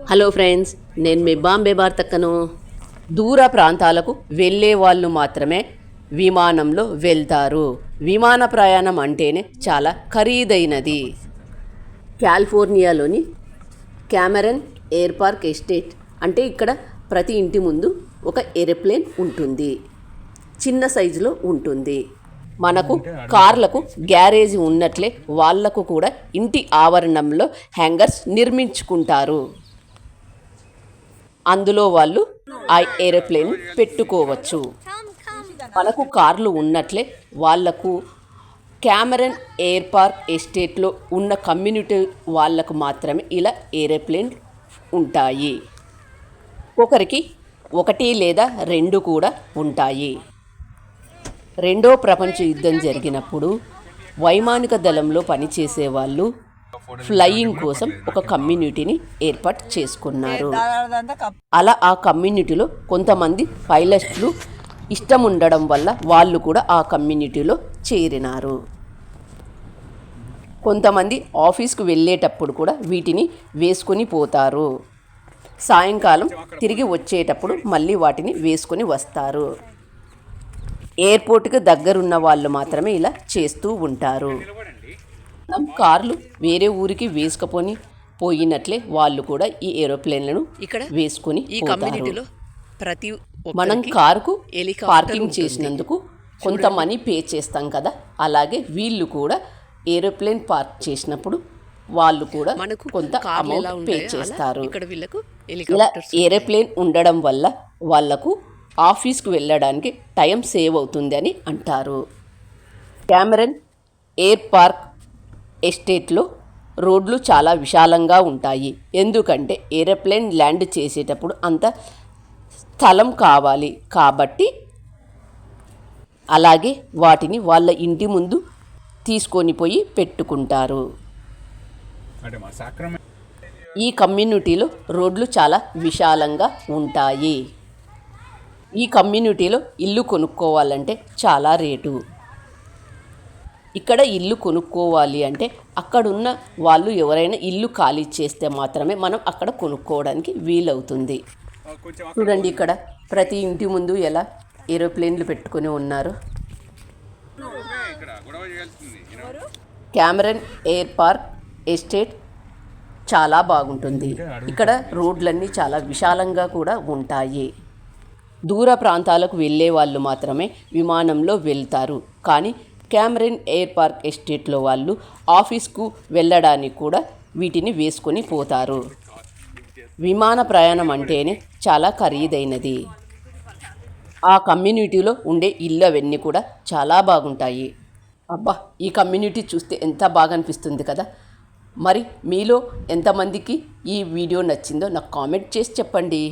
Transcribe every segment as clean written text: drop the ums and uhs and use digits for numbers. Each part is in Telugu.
హలో ఫ్రెండ్స్, నేను మీ బాంబే భారతక్కను. దూర ప్రాంతాలకు వెళ్ళే వాళ్ళు మాత్రమే విమానంలో వెళ్తారు. విమాన ప్రయాణం అంటేనే చాలా ఖరీదైనది. కాలిఫోర్నియాలోని క్యామెరన్ ఎయిర్ పార్క్ ఎస్టేట్ అంటే ఇక్కడ ప్రతి ఇంటి ముందు ఒక ఏరోప్లేన్ ఉంటుంది. చిన్న సైజులో ఉంటుంది. మనకు కార్లకు గ్యారేజ్ ఉన్నట్లే వాళ్లకు కూడా ఇంటి ఆవరణంలో హ్యాంగర్స్ నిర్మించుకుంటారు. అందులో వాళ్ళు ఆ ఏరోప్లేన్ పెట్టుకోవచ్చు. మనకు కార్లు ఉన్నట్లే వాళ్లకు క్యామెరన్ ఎయిర్ పార్క్ ఎస్టేట్లో ఉన్న కమ్యూనిటీ వాళ్ళకు మాత్రమే ఇలా ఏరోప్లేన్ ఉంటాయి. ఒకరికి ఒకటి లేదా రెండు కూడా ఉంటాయి. రెండో ప్రపంచ యుద్ధం జరిగినప్పుడు వైమానిక దళంలో పనిచేసే వాళ్ళు ఫ్లయింగ్ కోసం ఒక కమ్యూనిటీని ఏర్పాటు చేసుకున్నారు. అలా ఆ కమ్యూనిటీలో కొంతమంది పైలట్లు ఇష్టం ఉండడం వల్ల వాళ్ళు కూడా ఆ కమ్యూనిటీలో చేరినారు. కొంతమంది ఆఫీస్కు వెళ్ళేటప్పుడు కూడా వీటిని వేసుకొని పోతారు. సాయంకాలం తిరిగి వచ్చేటప్పుడు మళ్ళీ వాటిని వేసుకొని వస్తారు. ఎయిర్పోర్ట్కి దగ్గరున్న వాళ్ళు మాత్రమే ఇలా చేస్తూ ఉంటారు. కార్లు వేరే ఊరికి వేసుకుపోని పోయినట్లే వాళ్ళు కూడా ఈ ఏరోప్లేన్లను ఇక్కడ వేసుకొని పోతారు. మనం కారుకు పార్కింగ్ చేసినందుకు కొంత మనీ పే చేస్తాం కదా, అలాగే వీళ్ళు కూడా ఏరోప్లేన్ పార్క్ చేసినప్పుడు వాళ్ళు కూడా కొంత అమౌంట్ పే చేస్తారు. ఇలా ఏరోప్లేన్ ఉండడం వల్ల వాళ్లకు ఆఫీస్కు వెళ్ళడానికి టైం సేవ్ అవుతుంది అని అంటారు. క్యామెరన్ ఎయిర్ పార్క్ ఎస్టేట్లో రోడ్లు చాలా విశాలంగా ఉంటాయి. ఎందుకంటే ఏరోప్లేన్ ల్యాండ్ చేసేటప్పుడు అంత స్థలం కావాలి కాబట్టి. అలాగే వాటిని వాళ్ళ ఇంటి ముందు తీసుకొని పోయి పెట్టుకుంటారు. ఈ కమ్యూనిటీలో రోడ్లు చాలా విశాలంగా ఉంటాయి. ఈ కమ్యూనిటీలో ఇల్లు కొనుక్కోవాలంటే చాలా రేటు. ఇక్కడ ఇల్లు కొనుక్కోవాలి అంటే అక్కడున్న వాళ్ళు ఎవరైనా ఇల్లు ఖాళీ చేస్తే మాత్రమే మనం అక్కడ కొనుక్కోవడానికి వీలవుతుంది. చూడండి, ఇక్కడ ప్రతి ఇంటి ముందు ఎలా ఏరోప్లేన్లు పెట్టుకొని ఉన్నారు. క్యామెరన్ ఎయిర్ పార్క్ ఎస్టేట్ చాలా బాగుంటుంది. ఇక్కడ రోడ్లన్నీ చాలా విశాలంగా కూడా ఉంటాయి. దూర ప్రాంతాలకు వెళ్ళే వాళ్ళు మాత్రమే విమానంలో వెళ్తారు. కానీ క్యామెరన్ ఎయిర్ పార్క్ ఎస్టేట్లో వాళ్ళు ఆఫీస్కు వెళ్ళడానికి కూడా వీటిని వేసుకొని పోతారు. విమాన ప్రయాణం అంటేనే చాలా ఖరీదైనది. ఆ కమ్యూనిటీలో ఉండే ఇల్లు అవన్నీ కూడా చాలా బాగుంటాయి. అబ్బా, ఈ కమ్యూనిటీ చూస్తే ఎంత బాగా అనిపిస్తుంది కదా. మరి మీలో ఎంతమందికి ఈ వీడియో నచ్చిందో నాకు కామెంట్ చేసి చెప్పండి.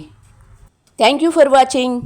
Thank you for watching.